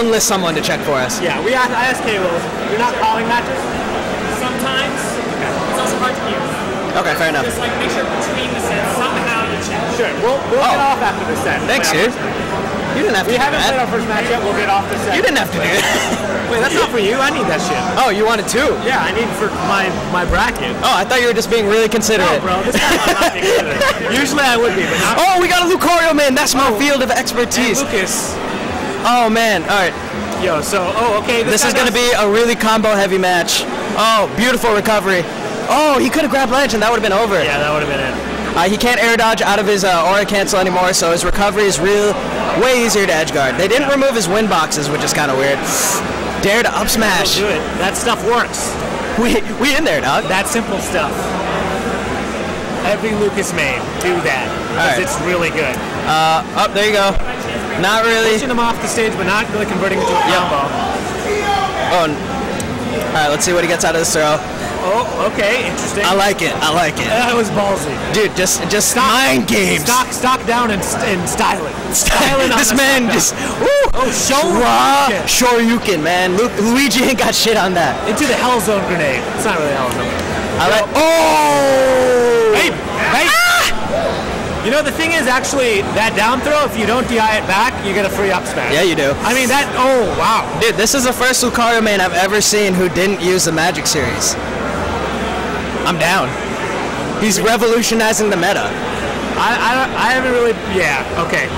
enlist someone to check for us. Yeah, I asked Caleb. You're not calling matches? Sometimes. It's also hard to hear. Okay, fair enough. Just like make sure between the sets somehow you check. Sure. We'll get off after the set. Thanks, dude. You didn't have to do that. We haven't played our first match yet. We'll get off the set. You didn't have to do that. Wait, that's not for you. I need that shit. Oh, you wanted two? Yeah, I need for my bracket. Oh, I thought you were just being really considerate. No, bro. This time I'm not being considerate. Usually I would be, but not. Oh, we got a Lucario, man. That's my field of expertise. And Lucas. Oh, man. All right. Yo, so, okay. This is going to be a really combo-heavy match. Oh, beautiful recovery. Oh, he could have grabbed ledge, and that would have been over. Yeah, that would have been it. He can't air dodge out of his aura cancel anymore, so his recovery is way easier to edge guard. They didn't remove his win boxes, which is kind of weird. Dare to up smash. Do it. That stuff works. We in there, dog. That simple stuff. Every Lucas main, do that. Because it's really good. Oh, there you go. Not really. Pushing him off the stage, but not really converting into a combo. Oh. All right, let's see what he gets out of this throw. Oh, okay, interesting. I like it. I like it. That was ballsy. Dude, just mind games. Stock down and style it. Style it on this man just, woo! Oh, Shoryuken, man. Luigi ain't got shit on that. Into the Hell Zone grenade. It's not really a Hell Zone. Oh! Hey! You know, the thing is, actually, that down throw, if you don't DI it back, you get a free up smash. Yeah, you do. I mean, oh, wow. Dude, this is the first Lucario main I've ever seen who didn't use the Magic Series. I'm down. He's revolutionizing the meta. I haven't really, yeah, okay.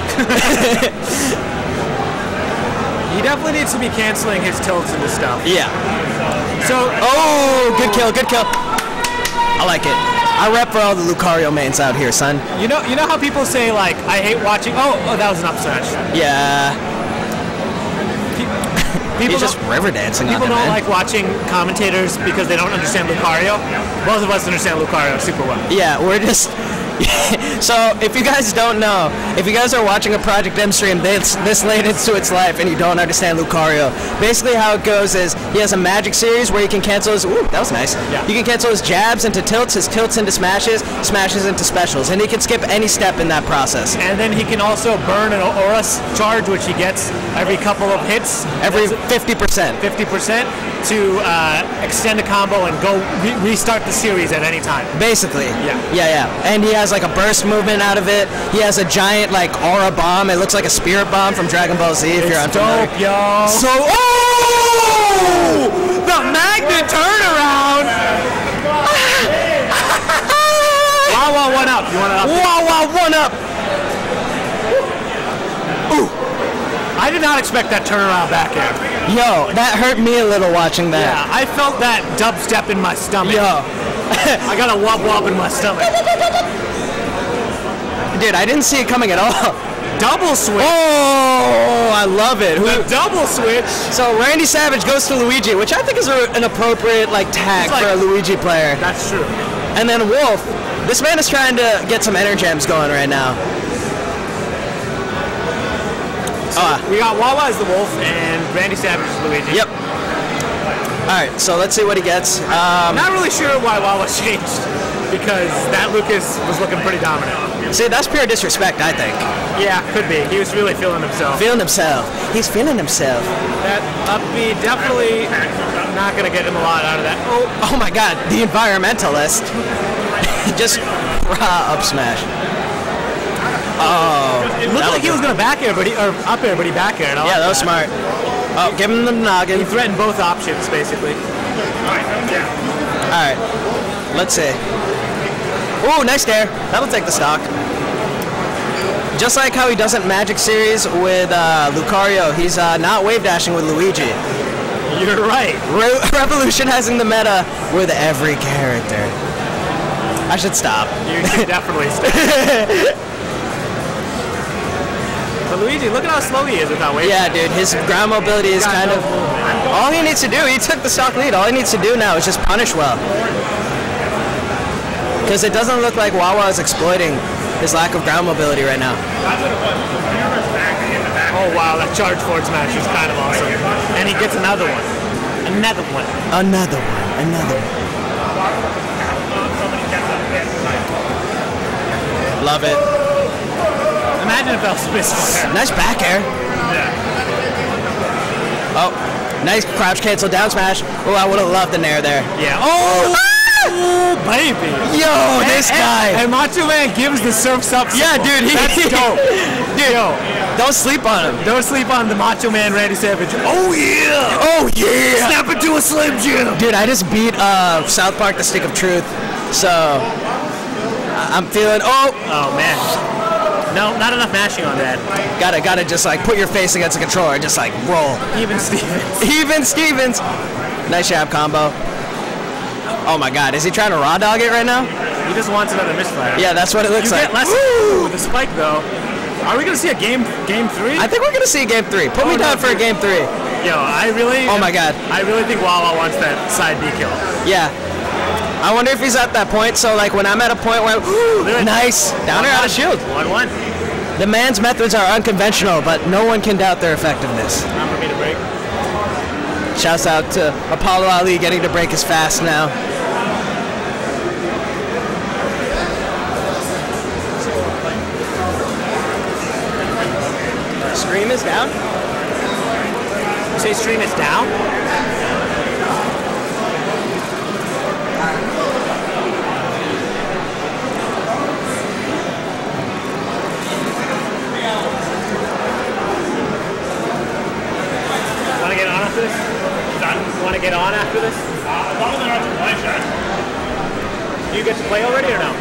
He definitely needs to be canceling his tilts into stuff. Yeah. So, oh, good kill. I like it. I rep for all the Lucario mains out here, son. You know how people say, like, I hate watching, oh, that was an up smash. Yeah. People He's just river dancing on him, People don't man. like watching commentators because they don't understand Lucario. Both of us understand Lucario super well. Yeah, we're just... So, if you guys don't know, if you guys are watching a Project M stream this late into its life and you don't understand Lucario, basically how it goes is he has a Magic Series where he can cancel his... Ooh, that was nice. Yeah. He can cancel his jabs into tilts, his tilts into smashes, smashes into specials, and he can skip any step in that process. And then he can also burn an aura charge, which he gets every couple of hits. Every 50%. 50% to extend a combo and go restart the series at any time. Basically. Yeah. And he has like a burst movement out of it. He has a giant like aura bomb. It looks like a spirit bomb from Dragon Ball Z if you're unfamiliar. Dope, yo. So, oh! The magnet turnaround! Wawa 1-up. You want to up? Wawa 1-up! Ooh. I did not expect that turnaround back air. Yo, that hurt me a little watching that. Yeah, I felt that dubstep in my stomach. Yo. I got a wop in my stomach. Dude, I didn't see it coming at all. Double switch. Oh, I love it. The double switch. So Randy Savage goes to Luigi, which I think is an appropriate tag for a Luigi player. That's true. And then Wolf. This man is trying to get some Energems going right now. So we got Wawa as the Wolf and Randy Savage as Luigi. Yep. Alright, so let's see what he gets. Not really sure why Wawa changed, because that Lucas was looking pretty dominant. See, that's pure disrespect, I think. Yeah, could be. He was really feeling himself. He's feeling himself. That up B definitely not going to get him a lot out of that. Oh my god, the environmentalist. Just raw up smash. Oh. It looked like he was going to back air, or up air, but he back aired. Yeah, that was smart. Oh, give him the noggin. He threatened both options, basically. Alright, let's see. Ooh, nice dare. That'll take the stock. Just like how he doesn't Magic Series with Lucario, he's not wave dashing with Luigi. You're right. Revolutionizing the meta with every character. I should stop. You should definitely stop. But Luigi, look at how slow he is without wave. Yeah, dude, his ground mobility is kind of... All he needs to do, he took the stock lead. All he needs to do now is just punish well. Because it doesn't look like Wawa is exploiting his lack of ground mobility right now. Oh wow, that charge forward smash is kind of awesome. And he gets another one. Another one. Love it. Imagine if that was missed. Nice back air. Yeah. Oh, nice crouch cancel down smash. Oh, I would have loved the nair there. Yeah. Oh, baby. yo, this guy. And Macho Man gives the surfs up. Yeah, dude. That's dope. Dude, don't sleep on him. Don't sleep on the Macho Man Randy Savage. Oh yeah. Oh yeah. Snap into a Slim Jim. Dude, I just beat South Park: The Stick of Truth, so I'm feeling. Oh man. No, not enough mashing on that. Gotta just like put your face against the controller, and just like roll. Even Stevens. Even Stevens. Nice jab combo. Oh my God, is he trying to raw dog it right now? He just wants another misfire. Yeah, that's what it looks like. Get less with the spike though. Are we gonna see a game 3? I think we're gonna see game 3. Put me down for a game 3. Yo, Oh my God. I really think Wawa wants that side B kill. Yeah. I wonder if he's at that point. So like when I'm at a point where, nice downer out of shield. 1-1. The man's methods are unconventional, but no one can doubt their effectiveness. Time for me to break. Shouts out to Apollo Ali getting to break his fast now. Stream is down? You say stream is down? Want to get on after this? Want to get on after this? As long as they're not to play, sure. Do you get to play already or no?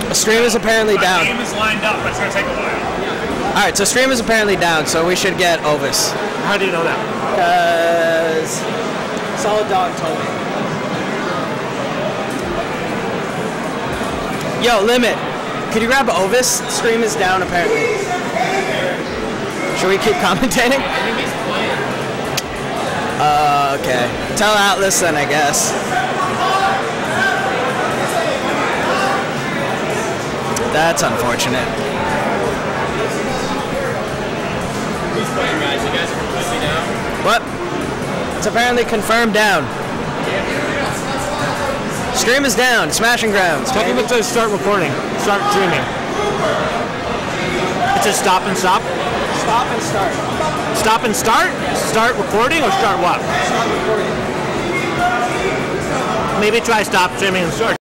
The stream is apparently down. The game is lined up, but it's going to take a while. Alright, so stream is apparently down, so we should get Ovis. How do you know that? Because Solid Dog told me. Yo, Limit, could you grab Ovis? Stream is down apparently. Should we keep commentating? Okay. Tell Atlas then, I guess. That's unfortunate. Guys, you guys are completely down. What? It's apparently confirmed down. Stream is down. Smashing grounds. Tell people to start recording. Start streaming. It says stop and stop. Stop and start. Stop and start? Start recording or start what? Start recording. Maybe try stop streaming and start.